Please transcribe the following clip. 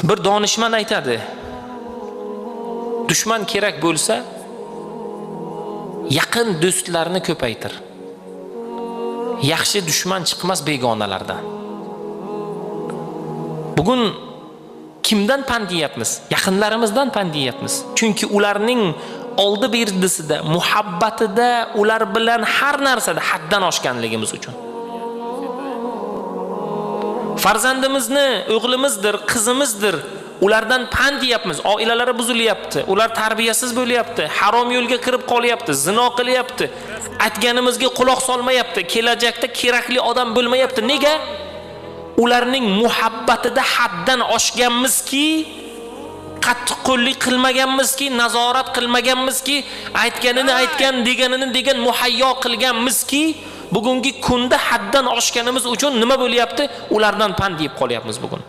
Bir donishmand aytadi, dushman kerak bo'lsa, yaqin do'stlarni ko'paytir. Yaxshi dushman chiqmas begonalardan. Bugun kimdan pand yeyapmiz? Yaqinlarimizdan pand yeyapmiz. Chunki ularning oldi berdisida, muhabbatida, ular bilan har narsada haddan oshganligimiz uchun. Farzandimizni, o'g'limizdir, qizimizdir, ulardan pand yeyapmiz. Oilalari buzilyapti, ular tarbiyasiz bo'lyapti, harom yo'lga kirib qolyapti, zino qilyapti. Aytganimizga quloq solmayapti, kelajakda kerakli odam bo'lmayapti. Nega? Ularning muhabbatida haddan oshganmizki, qattiqqo'llik qilmaganmizki, nazorat qilmaganmizki, aytganini aytgan, deganini degan muhayyo qilganmizki, bugungi kunda haddan oshganimiz uchun nima bo'lyapti? Ulardan pand yeb qolyapmiz bugun.